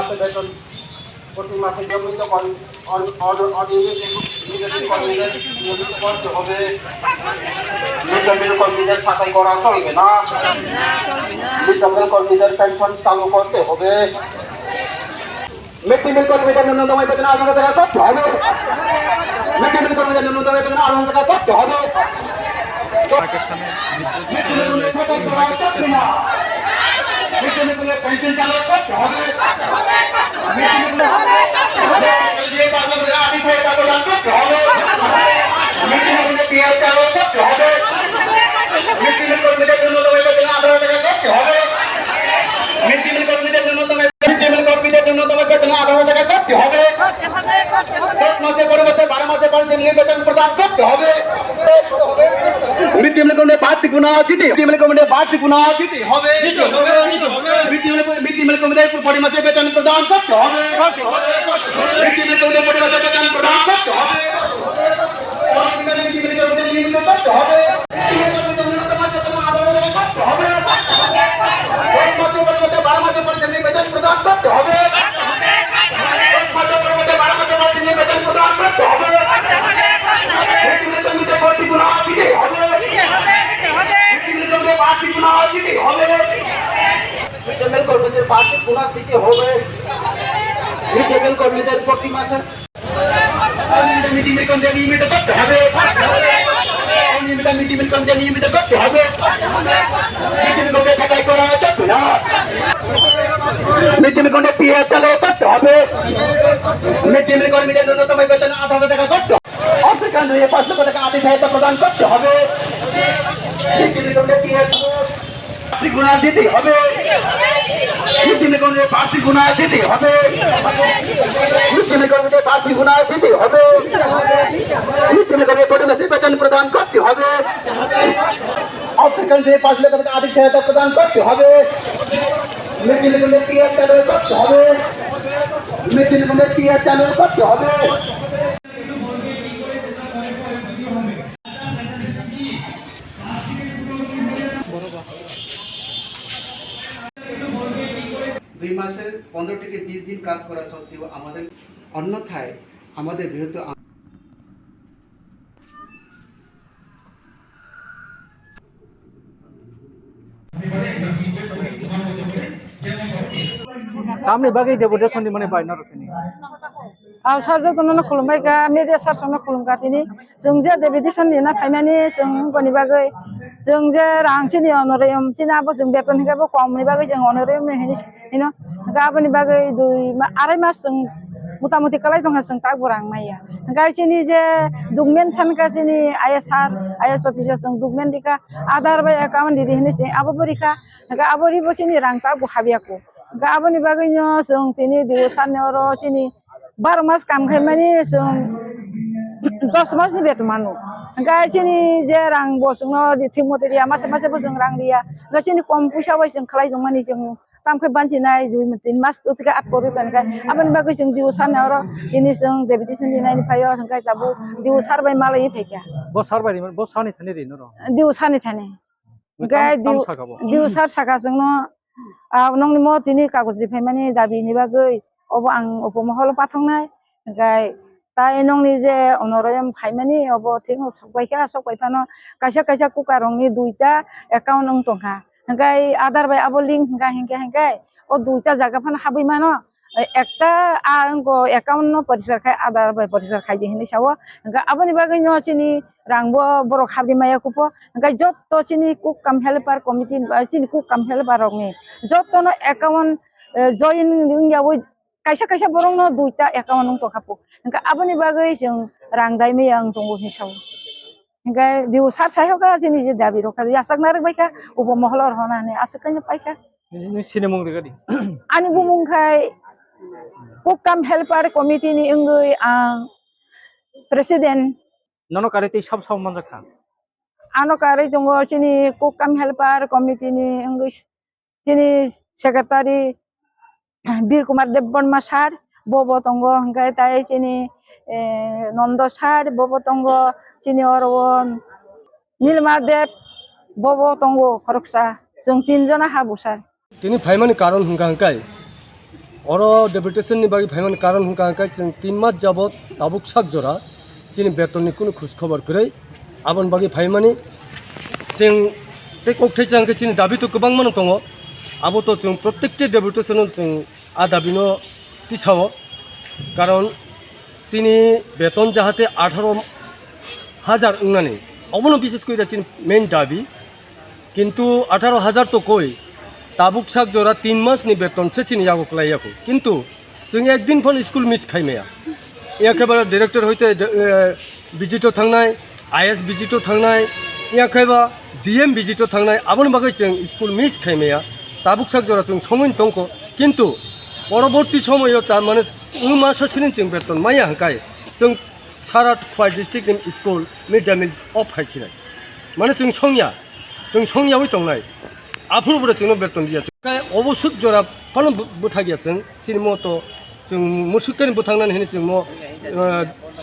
মাসে বেতন প্রতি মাসে নিয়মিত নিয়মিত করতে হবে। কর্মীদের ছাঁটাই করা চলবে না। কর্মীদের পেনশন চালু করতে হবে। মিড ডে মিল কর্মীদের ন্যূনতম বেতন 8,000 টাকা করতে হবে। মিড ডে মিল কর্মীদের ন্যূনতম বেতন 8,000 টাকা করতে হবে। পেনশন চালু করতে হবে। বেতন প্রদান করতে হবে। মিড ডে মিল কর্মীদের বাড়তি দিতে হবে। মিড ডে মিল কর্মীদের প্রতি মাসে বেতন প্রদান করতে হবে। মিড ডে মিল কর্মীদের প্রতি মাসে বেতন প্রদান করতে হবে। বেতন প্রদান করতে হবে। কর্মীদের বার্ষিক বোনাস দিতে হবে। মিড ডে মিল কর্মীদের প্রতি মাসে নিয়মিত করতে হবে। নিয়মিত করতে হবে। ছাঁটাই করা যাবে না। মিড ডে মিল কর্মীদের পিএফ চালু করতে হবে। মিড ডে মিল কর্মীদের ন্যূনতম বেতন 8,000 টাকা করতে হবে। অফিকান 5 লক্ষ টাকা আর্থিক সহায়তা প্রদান করতে হবে। মিড ডে মিল কর্মীদের পিএফ বোনাস দিতে হবে। মিড ডে মিল কর্মীদের বার্ষিক বোনাস দিতে হবে। মিড ডে মিল কর্মীদের বার্ষিক বোনাস দিতে হবে। মিড ডে মিল কর্মীদের প্রতি মাসে বেতন প্রদান করতে হবে। অফিকান 5 লক্ষ টাকা আর্থিক সহায়তা প্রদান করতে হবে। মিড ডে মিল কর্মীদের পিএফ চালু করতে হবে। মিড ডে মিল কর্মীদের পিএফ চালু করতে হবে। দুই মাসের 15 থেকে 20 দিন কাজ করা সত্ত্বেও আমাদের অন্যথায় আমাদের বৃহত্তর Kami bagi deputation di mana bayar ini. Sarja tono khulumbai ka media sarjana khulumka tini jungje deputation ni na khaimani jung bani bagai jungje rangchini honorarium china bo jung beton higa bo kom ni bagai jung honorarium ni hino ga bani bagai dui arai mas jung mutamati kalai dong jung ta burang maya ga chini je dugmen san ka chini IS officer jung dugmen dika adar bai account di hini se abo borika ga abori bo chini rang ta bo habiako ga bani bagai no jung tini diusan oro chini 12 মাস কাম খাইমানি जों 10 মাস ni betmanu ga chini je rang bo sungno di thimoti dia mase bo rang dia ga chini kom puisa bai जों khalai jong mani जों tam khai banchi nai 2-3 mas to tika at pori tan ga aban ba जों diu san oro ini जों deputation di nai ni phayo ga tabu diu sar bai malai phekya Bo sarbai bo sani thani ri no. diu sani thane ga diu sar saka जोंनो nongni mo tini kagoj di phaimani dabi ni bagai obo ang upomahol pathongnai gai tai nongni je honorarium phaimani obo thing sokbaifano kaisa kukarong ni 2ta account ong tongha gai adar bai abo link hingkai o 2ta jaga phan habai mano একটা angko account no parisar khai adar bai parisar khai de hini sawo ga aboni bagai no chini rangbo borok habri maya kupo ga jotto chini cook kam helper committee chini cook kam helper rokni jotto no account join ringya boi kaisa borong no 2ta account nong tokhapo ga aboni bagai jong rang dai me yang tongo ni sawo ga diu sar sayo ga chini je dabi rokha yasak narik baika upo mohlor hona ne asakanya paika Ini sinemong regadi. ani bumung khai cook kam helper committee ni engui ang president Nono kariti sab man rakha. ano kari jongo sini cook kam helper committee ni engui sini secretary Bir Kumar Debbonma sar bobo tongo hingkai tai sini Nondo sar bobo tongo sini orwon Nilma Deb bobo tongo koroksa जों 3 जना हाबु sar তিনি ফাইমানি কারণ হুঙ্কা হুঙ্কাই अरो डेपुटेशननि बागै फाइमान कारण हुंका जों 3 मास जाबत Tabuk साक जरा जोंनि बेतननि कुनु खोज खबर गैयै आबन बागै फाइमानि जों ते कक्थाय जोंखौ जोंनि दाबि तो गोबां मान दङ आबो तो जों प्रत्येकटी डेपुटेशनाव जों आ दाबिनो तिसाव कारण जोंनि बेतन जाहाते 18,000 उंनानै अबनो विशेष করে जोंनि मेन दाबि किन्तु 18,000 तो कई ताबुक साक जरा 3 मासनि बेतन से चिनि यागो क्लाइयाको किन्तु जों एकदिन फन स्कुल मिस खाइमाया एखेबारे डाइरेक्टर होइते विजिटो थांनाय आईएस विजिटो थांनाय एखेबा डीएम विजिटो थांनाय आबन बागै जों स्कुल मिस खाइमाया ताबुक साक जरा जों समयन दंको किन्तु परवर्ती समय माने 2 माससिनि जों बेतन माया हंकाय जों सारा खुवाइ district school mid day meal अफ खाइसिनाय माने जों संयावै दंनाय आफुरबो जोंनो बेतन दिया अबसुक जरा फन बुथा गैयासों सिनि मत जों मुसुकनि बुथांनानै होनो जों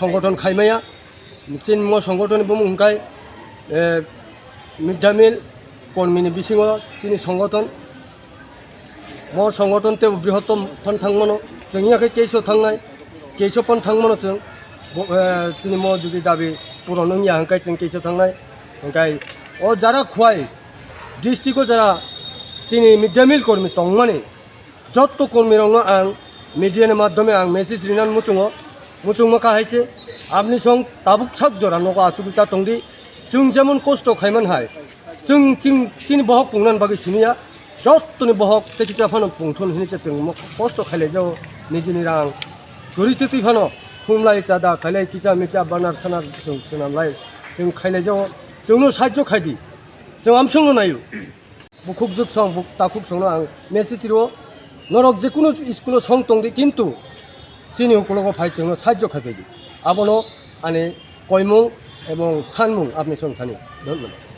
संगठन खाइमाया सिनि म संगठन बुं हंकाय मिड डे मिल कर्मीनि बिसिङाव सिनि संगठन म संगठन ते बृहत्तम फन थांमनो जोंनि आखाय केसो थांनाय केसो फन थांमनो जों सिनि म जुदि दाबि पुरन या हंकाय जों केसो थांनाय हंकाय ओ जारा खुवाय डिस्ट्रिक्टआव जारा जोंनि मिड डे मिल कर्मी दंमाने जत कर्मीरावनो आं मिडियानि माध्यमे आं मेसेज रिनानै मुचुङो काहायसे आपनि सं ताबुक साक जरा नगा असुबिदा दंदि जों जेमन खस्थ' खायमान हाय जों चिनि बहक बुंनानै बागै सिनिया जतनि बहक तेखिजा फानो बुंथन हिनिसे जों खस्थ' खायलाय जाव निजिनि रां गरिथि फानो खुमलाय जादा खायलाय किजा मिजा बानार सानार जों सोनामलाय जों खायलाय जाव जोंनो साहाय्य खायदि जों आमसंनो नायो बुखुक जुग सं बुक ताकुक संनो आं मेसेज रो नरक जेकुनु स्कुलाव सं दंदि किन्तु सिनि हुकुलको फाइ जोंनो साहाय्य खायदि आबनो आने कयमुं एवं सानमुं आपनि संथानि धन्यबाद।